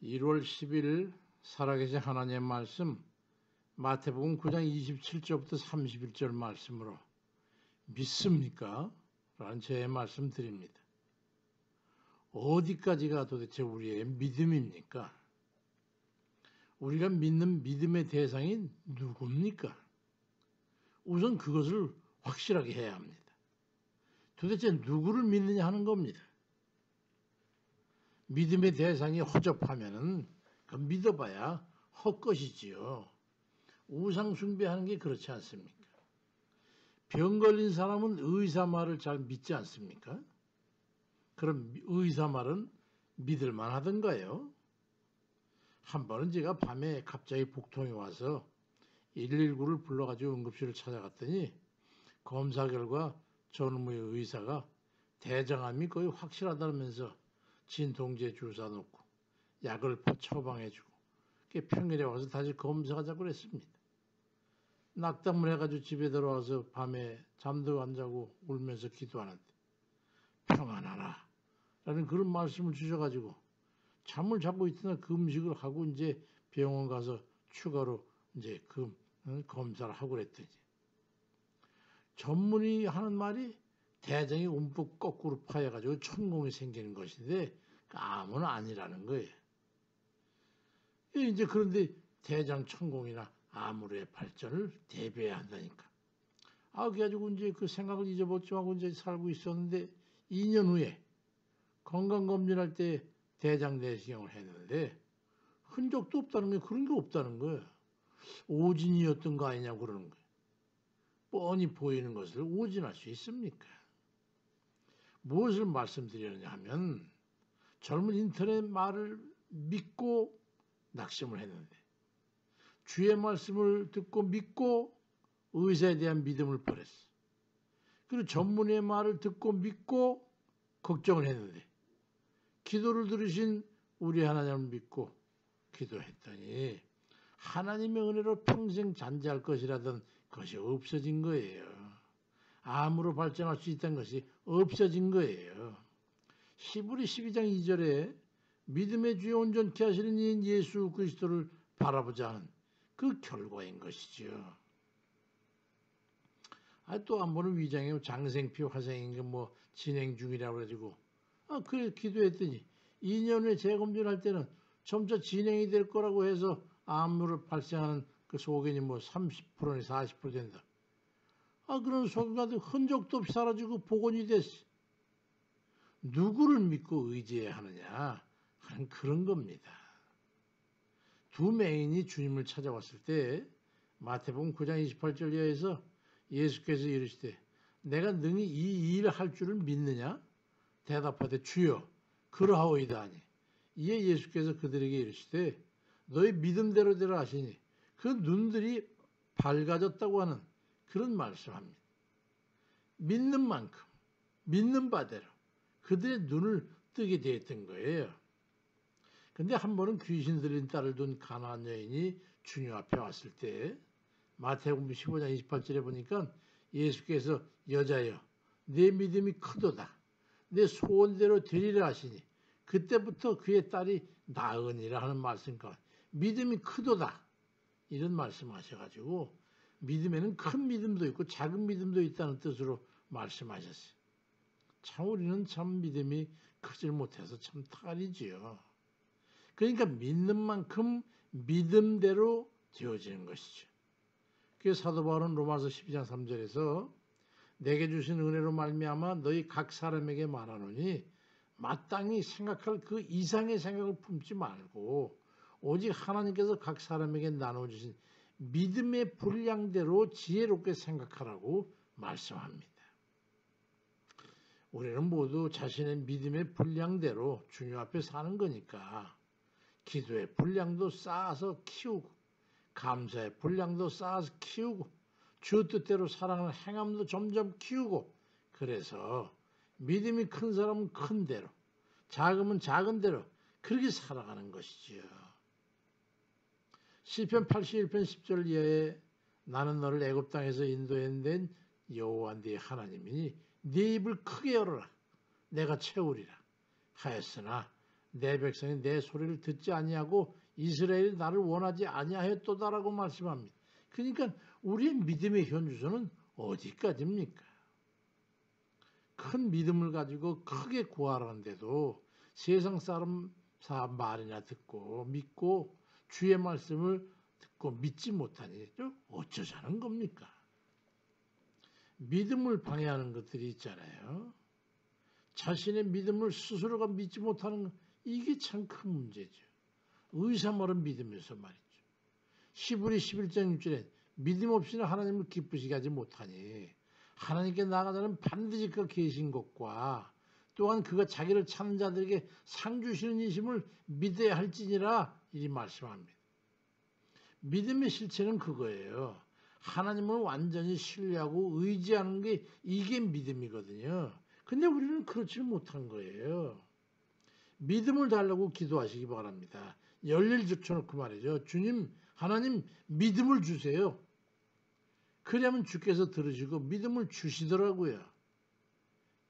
1월 10일 살아계신 하나님의 말씀 마태복음 9장 27절부터 31절 말씀으로 믿습니까? 라는 제 말씀 드립니다. 어디까지가 도대체 우리의 믿음입니까? 우리가 믿는 믿음의 대상이 누굽니까? 우선 그것을 확실하게 해야 합니다. 도대체 누구를 믿느냐 하는 겁니다. 믿음의 대상이 허접하면은 그 믿어봐야 헛것이지요. 우상 숭배하는 게 그렇지 않습니까? 병 걸린 사람은 의사 말을 잘 믿지 않습니까? 그럼 의사 말은 믿을 만하던가요? 한 번은 제가 밤에 갑자기 복통이 와서 119를 불러가지고 응급실을 찾아갔더니 검사 결과 저놈의 의사가 대장암이 거의 확실하다면서 진통제 주사 놓고 약을 처방해주고 평일에 와서 다시 검사하자고 그랬습니다. 낙담을 해가지고 집에 들어와서 밤에 잠도 안 자고 울면서 기도하는데 평안하라 라는 그런 말씀을 주셔가지고 잠을 자고 있으나 금식을 하고 이제 병원 가서 추가로 이제 검사를 하고 그랬더니 전문의 하는 말이 대장이 움푹 거꾸로 파여가지고 천공이 생기는 것인데 아무나 아니라는 거예요. 이제 그런데 대장 천공이나 암으로의 발전을 대비해야 한다니까. 그래가지고 이제 그 생각을 잊어버리지 말고 이제 살고 있었는데 2년 후에 건강검진할 때 대장 내시경을 했는데 흔적도 없다는 거예요. 그런 게 없다는 거예요. 오진이었던 거 아니냐고 그러는 거예요. 뻔히 보이는 것을 오진할 수 있습니까? 무엇을 말씀드리느냐 하면 젊은 인터넷 말을 믿고 낙심을 했는데 주의 말씀을 듣고 믿고 의사에 대한 믿음을 버렸어. 그리고 전문의 말을 듣고 믿고 걱정을 했는데 기도를 들으신 우리 하나님을 믿고 기도했더니 하나님의 은혜로 평생 잔재할 것이라던 것이 없어진 거예요. 암으로 발전할 수 있다는 것이 없어진 거예요. 히브리 12장 2절에 믿음의 주에 온전케 하시는 이인 예수 그리스도를 바라보자 하는 그 결과인 것이죠. 또 한 번은 위장에 장생피 화생인 게 뭐 진행 중이라고 그래가지고 그래 기도했더니 2년 후에 재검진할 때는 점차 진행이 될 거라고 해서 암으로 발생하는 그 소견이 뭐 30%나 40% 된다. 그런 소견가 흔적도 없이 사라지고 복원이 됐어. 누구를 믿고 의지해야 하느냐 하는 그런 겁니다. 두 맹인이 주님을 찾아왔을 때 마태복음 9장 28절 이하에서 예수께서 이르시되 내가 능히 이 일을 할 줄을 믿느냐? 대답하되 주여 그러하오이다 하니 이에 예수께서 그들에게 이르시되 너희 믿음대로 되라 하시니 그 눈들이 밝아졌다고 하는 그런 말씀합니다. 믿는 만큼 믿는 바대로 그들의 눈을 뜨게 되었던 거예요. 근데 한 번은 귀신 들린 딸을 둔 가나안 여인이 주님 앞에 왔을 때 마태복음 15장 28절에 보니까 예수께서 여자여 내 믿음이 크도다 내 소원대로 되리라 하시니 그때부터 그의 딸이 나으니라 하는 말씀과 믿음이 크도다 이런 말씀하셔가지고 믿음에는 큰 믿음도 있고 작은 믿음도 있다는 뜻으로 말씀하셨어요. 참 우리는 참 믿음이 크질 못해서 참 탈이지요. 그러니까 믿는 만큼 믿음대로 되어지는 것이죠. 그래서 사도 바울은 로마서 12장 3절에서 내게 주신 은혜로 말미암아 너희 각 사람에게 말하노니 마땅히 생각할 그 이상의 생각을 품지 말고 오직 하나님께서 각 사람에게 나눠주신 믿음의 분량대로 지혜롭게 생각하라고 말씀합니다. 우리는 모두 자신의 믿음의 분량대로 주님 앞에 사는 거니까 기도의 분량도 쌓아서 키우고 감사의 분량도 쌓아서 키우고 주 뜻대로 사랑하는 행함도 점점 키우고 그래서 믿음이 큰 사람은 큰 대로 작으면 작은 대로 그렇게 살아가는 것이지요. 시편 81편 10절 이하에 나는 너를 애굽 땅에서 인도해낸 여호와 네 하나님이니 네 입을 크게 열어라 내가 채우리라 하였으나 내 백성이 내 소리를 듣지 아니하고 이스라엘이 나를 원하지 아니하였도다라고 말씀합니다. 그러니까 우리의 믿음의 현주소는 어디까지입니까? 큰 믿음을 가지고 크게 구하라는데도 세상 사람 말이나 듣고 믿고 주의 말씀을 듣고 믿지 못하니 어쩌자는 겁니까? 믿음을 방해하는 것들이 있잖아요. 자신의 믿음을 스스로가 믿지 못하는 것, 이게 참 큰 문제죠. 의사말은 믿음에서 말이죠. 히브리 11장 6절에 믿음 없이는 하나님을 기쁘시게 하지 못하니 하나님께 나아가자는 반드시 그가 계신 것과 또한 그가 자기를 찾는 자들에게 상 주시는 이심을 믿어야 할지니라 이 말씀합니다. 믿음의 실체는 그거예요. 하나님을 완전히 신뢰하고 의지하는 게 이게 믿음이거든요. 근데 우리는 그렇지 못한 거예요. 믿음을 달라고 기도하시기 바랍니다. 열일 젖혀놓고 말이죠. 주님, 하나님 믿음을 주세요. 그러면 주께서 들으시고 믿음을 주시더라고요.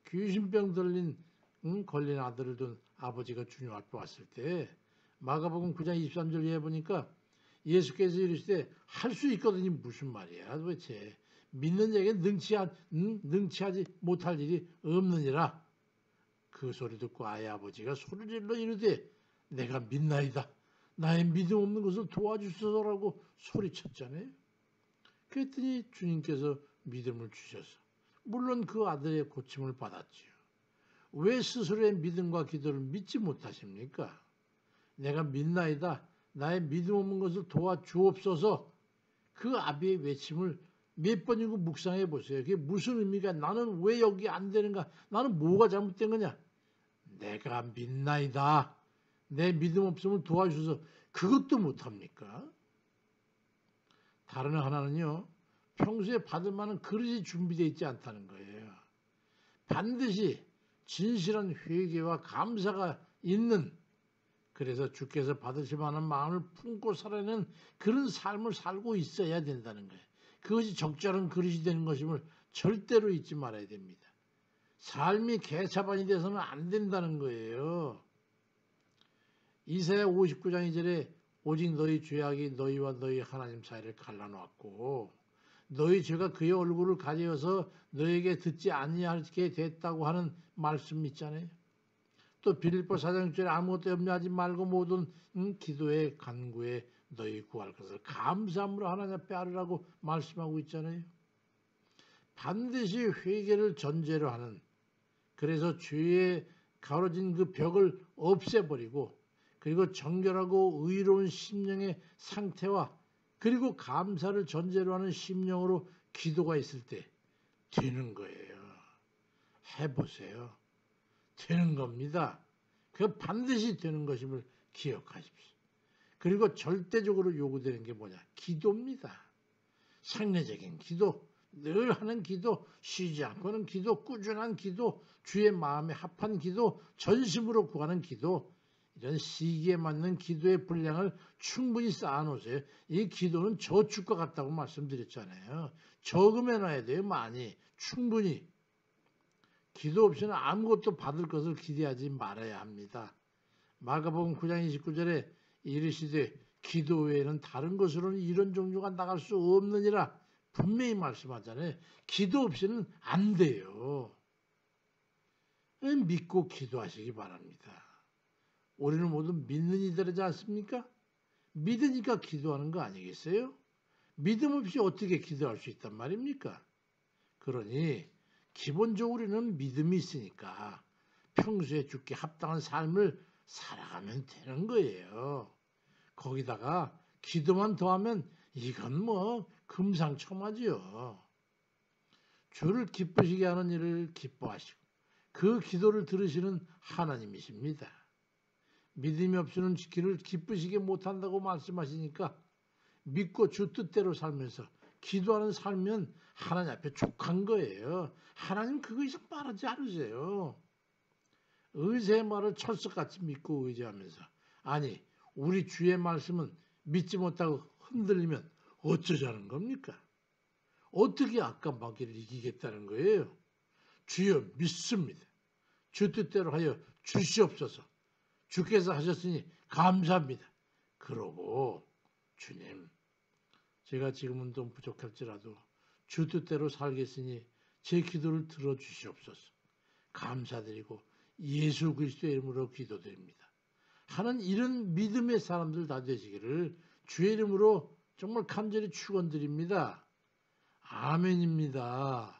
귀신병 걸린 아들을 둔 아버지가 주님 앞에 왔을 때 마가복음 9장 23절에 보니까 예수께서 이르시되 할 수 있거든요. 무슨 말이야 도대체. 믿는 자에게 능치하지 못할 일이 없느니라. 그 소리 듣고 아이 아버지가 소리를 질러 이르되 내가 믿나이다. 나의 믿음 없는 것을 도와주소서라고 소리쳤잖아요. 그랬더니 주님께서 믿음을 주셔서 물론 그 아들의 고침을 받았지요. 왜 스스로의 믿음과 기도를 믿지 못하십니까? 내가 믿나이다. 나의 믿음 없는 것을 도와주옵소서. 그 아비의 외침을 몇 번이고 묵상해 보세요. 그게 무슨 의미가, 나는 왜 여기 안 되는가? 나는 뭐가 잘못된 거냐? 내가 믿나이다. 내 믿음 없음을 도와주셔서 그것도 못합니까? 다른 하나는요. 평소에 받을 만한 그릇이 준비되어 있지 않다는 거예요. 반드시 진실한 회개와 감사가 있는, 그래서 주께서 받으실 만한 마음을 품고 살아내는 그런 삶을 살고 있어야 된다는 거예요. 그것이 적절한 그릇이 되는 것임을 절대로 잊지 말아야 됩니다. 삶이 개차반이 돼서는 안 된다는 거예요. 이사야 59장 2절에 오직 너희 죄악이 너희와 너희 하나님 사이를 갈라놓았고 너희 죄가 그의 얼굴을 가리어서 너에게 듣지 아니하게 됐다고 하는 말씀 있잖아요. 또 빌립보 4장 6절에 아무것도 염려하지 말고 모든 기도에 간구에 너희 구할 것을 감사함으로 하나님 앞에 아뢰라고 말씀하고 있잖아요. 반드시 회개를 전제로 하는, 그래서 죄에 가로진 그 벽을 없애버리고 그리고 정결하고 의로운 심령의 상태와 그리고 감사를 전제로 하는 심령으로 기도가 있을 때 되는 거예요. 해보세요. 되는 겁니다. 그 반드시 되는 것임을 기억하십시오. 그리고 절대적으로 요구되는 게 뭐냐? 기도입니다. 상례적인 기도, 늘 하는 기도, 쉬지 않고 하는 기도, 꾸준한 기도, 주의 마음에 합한 기도, 전심으로 구하는 기도, 이런 시기에 맞는 기도의 분량을 충분히 쌓아놓으세요. 이 기도는 저축과 같다고 말씀드렸잖아요. 적으면 해놔야 돼요. 많이, 충분히. 기도 없이는 아무것도 받을 것을 기대하지 말아야 합니다. 마가복음 9장 29절에 이르시되 기도 외에는 다른 것으로는 이런 종류가 나갈 수 없느니라 분명히 말씀하잖아요. 기도 없이는 안 돼요. 믿고 기도하시기 바랍니다. 우리는 모두 믿는 이들이지 않습니까? 믿으니까 기도하는 거 아니겠어요? 믿음 없이 어떻게 기도할 수 있단 말입니까? 그러니 기본적으로는 믿음이 있으니까 평소에 주께 합당한 삶을 살아가면 되는 거예요. 거기다가 기도만 더하면 이건 뭐 금상첨화지요. 주를 기쁘시게 하는 일을 기뻐하시고 그 기도를 들으시는 하나님이십니다. 믿음이 없이는 길을 기쁘시게 못한다고 말씀하시니까 믿고 주 뜻대로 살면서 기도하는 삶은 하나님 앞에 족한 거예요. 하나님 그거 이상 바라지 않으세요. 의사의 말을 철석같이 믿고 의지하면서, 아니 우리 주의 말씀은 믿지 못하고 흔들리면 어쩌자는 겁니까? 어떻게 악과 마귀를 이기겠다는 거예요? 주여 믿습니다. 주 뜻대로 하여 주시옵소서. 주께서 하셨으니 감사합니다. 그러고 주님, 제가 지금은 좀 부족할지라도 주 뜻대로 살겠으니 제 기도를 들어주시옵소서. 감사드리고 예수 그리스도의 이름으로 기도드립니다. 하는 이런 믿음의 사람들 다 되시기를 주의 이름으로 정말 간절히 축원드립니다. 아멘입니다.